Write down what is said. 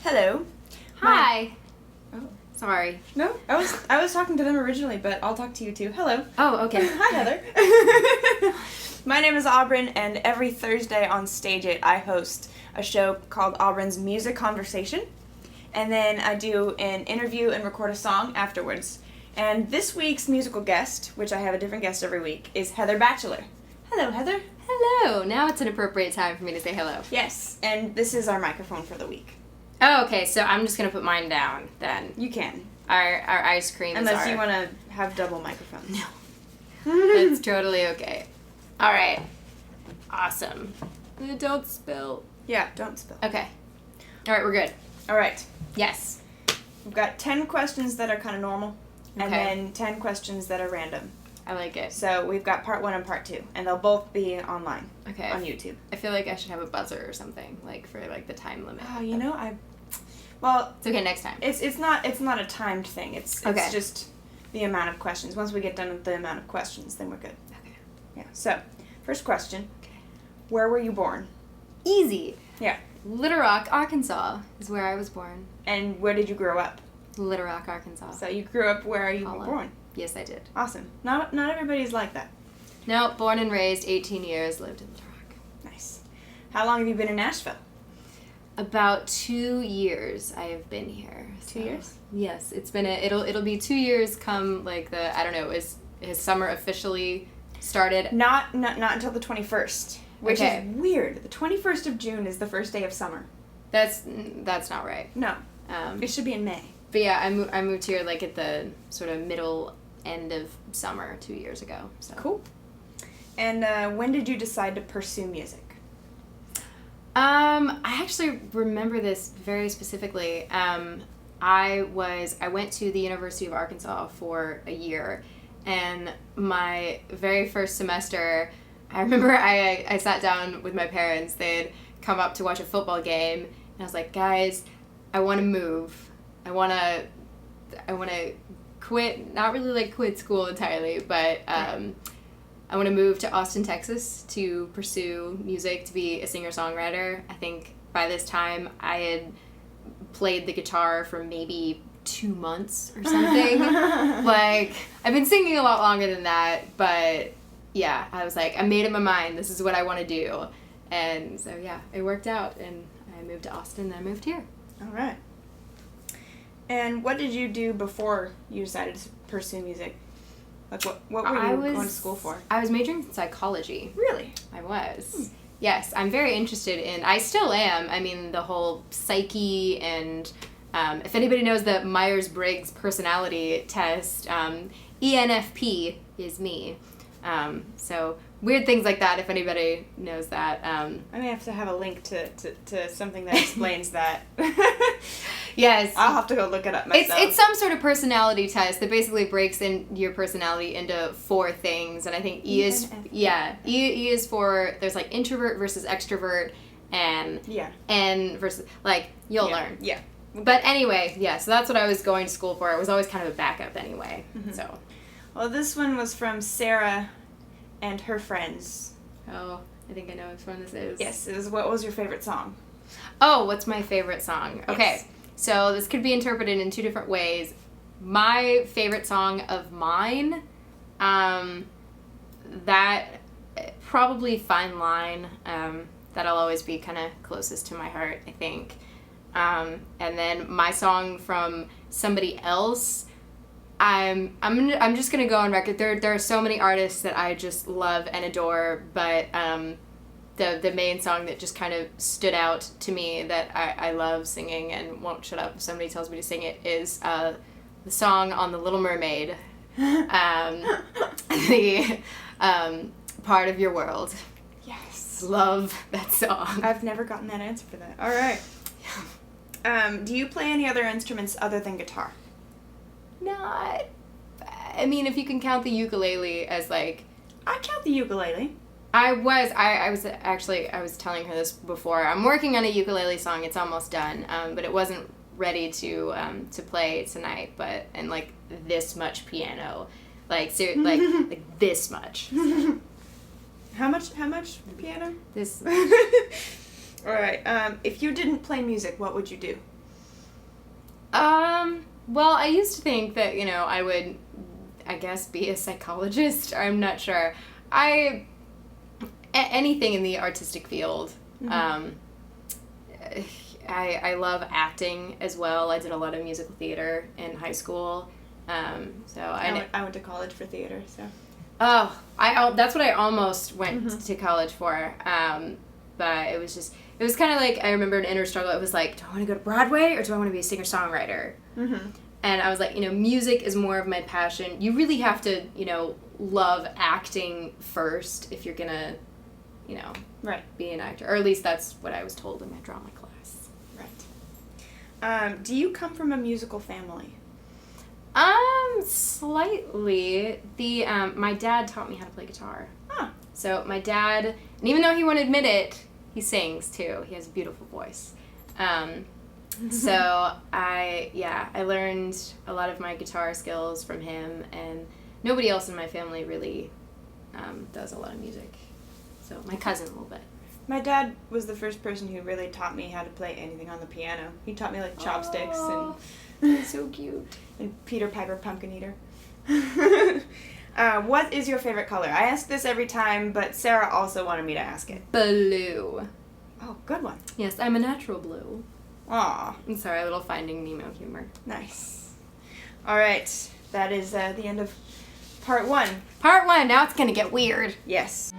Hello. Hi. Oh. Sorry. No, I was talking to them originally, but I'll talk to you too. Hello. Oh, okay. Hi, Heather. My name is Aubryn, and every Thursday on Stage It, I host a show called Aubryn's Music Conversation, and then I do an interview and record a song afterwards. And this week's musical guest, which I have a different guest every week, is Heather Batchelor. Hello, Heather. Hello. Now it's an appropriate time for me to say hello. Yes, and this is our microphone for the week. Oh, okay. So I'm just gonna put mine down then. You can. Our ice cream. Unless is you want to have double microphones. No. It's totally okay. All right. Awesome. Don't spill. Yeah, don't spill. Okay. All right, we're good. All right. Yes. We've got 10 questions that are kind of normal, and Okay. then 10 questions that are random. I like it. So we've got part 1 and part 2, and they'll both be online Okay. on YouTube. I feel like I should have a buzzer or something, like for like the time limit. Oh, you know, well, It's okay. Next time. it's not a timed thing. It's Okay. just the amount of questions. Once we get done with the amount of questions, then we're good. Okay. Yeah. So, first question. Okay. Where were you born? Easy. Yeah. Little Rock, Arkansas is where I was born. And where did you grow up? Little Rock, Arkansas. So you grew up where you were Holla. born. Yes, I did. Awesome. Not everybody's like that. No, born and raised, 18 years, lived in Little Rock. Nice. How long have you been in Nashville? About 2 years I have been here. 2 years? Yes, it's been it'll be 2 years come like I don't know, is summer officially started? Not until the 21st, which Okay. is weird. The 21st of June is the first day of summer. That's not right. No, Um, it should be in May. but yeah, I moved here like at the sort of middle end of summer 2 years ago. So. Cool. And when did you decide to pursue music? I actually remember this very specifically. I went to the University of Arkansas for a year, and my very first semester, I remember I sat down with my parents. They'd come up to watch a football game, and I was like, guys, I want to move. I want to quit, not really like quit school entirely, but I want to move to Austin, Texas to pursue music, to be a singer-songwriter. I think by this time I had played the guitar for maybe 2 months or something. Like, I've been singing a lot longer than that, but yeah, I was like, I made up my mind, this is what I want to do. And so yeah, it worked out, and I moved to Austin, and I moved here. All right. And what did you do before you decided to pursue music? Like, what were you going to school for? I was majoring in psychology. Really? I was. Yes, I'm very interested in, I still am, I mean, the whole psyche and, if anybody knows the Myers-Briggs personality test, ENFP is me. So weird things like that, if anybody knows that. I may have to have a link to something that explains that. Yes. I'll have to go look it up myself. It's some sort of personality test that basically breaks in your personality into 4 things, and I think E is for, there's like introvert versus extrovert, and N versus, like, you'll learn. Yeah. But anyway, yeah, so that's what I was going to school for. It was always kind of a backup anyway. Mm-hmm. So. Well, this one was from Sarah and her friends. Oh, I think I know which one this is. Yes, it was, what was your favorite song? Oh, what's my favorite song? Okay. Yes. So this could be interpreted in 2 different ways. My favorite song of mine, that probably Fine Line, that'll always be kind of closest to my heart, I think. And then my song from somebody else, I'm just gonna go on record. There are so many artists that I just love and adore, but the main song that just kind of stood out to me that I love singing and won't shut up if somebody tells me to sing it is the song on The Little Mermaid, the Part of Your World. Yes. Love that song. I've never gotten that answer for that. All right. Do you play any other instruments other than guitar? Not. I mean, if you can count the ukulele as like. I count the ukulele. I was telling her this before. I'm working on a ukulele song. It's almost done, but it wasn't ready to play tonight. But and like this much piano, like like this much. How much piano? This. All right. If you didn't play music, what would you do? Well, I used to think that, I would, I guess, be a psychologist. I'm not sure. Anything in the artistic field. Mm-hmm. I love acting as well. I did a lot of musical theater in high school. I went to college for theater, so. Oh, that's what I almost went to college for. But it was kind of like, I remember an inner struggle. It was like, do I want to go to Broadway or do I want to be a singer-songwriter? Mm-hmm. And I was like, music is more of my passion. You really have to, love acting first if you're going to, right, be an actor. Or at least that's what I was told in my drama class. Right. Do you come from a musical family? Slightly. My dad taught me how to play guitar. Huh. So my dad, and even though he won't admit it, he sings too. He has a beautiful voice. So I learned a lot of my guitar skills from him, and nobody else in my family really does a lot of music. So my cousin a little bit. My dad was the first person who really taught me how to play anything on the piano. He taught me like chopsticks and so cute. And Peter Piper Pumpkin Eater. What is your favorite color? I ask this every time, but Sarah also wanted me to ask it. Blue. Oh, good one. Yes, I'm a natural blue. Aw. I'm sorry, a little Finding Nemo humor. Nice. All right, that is the end of part 1. Part 1, now it's gonna get weird. Yes.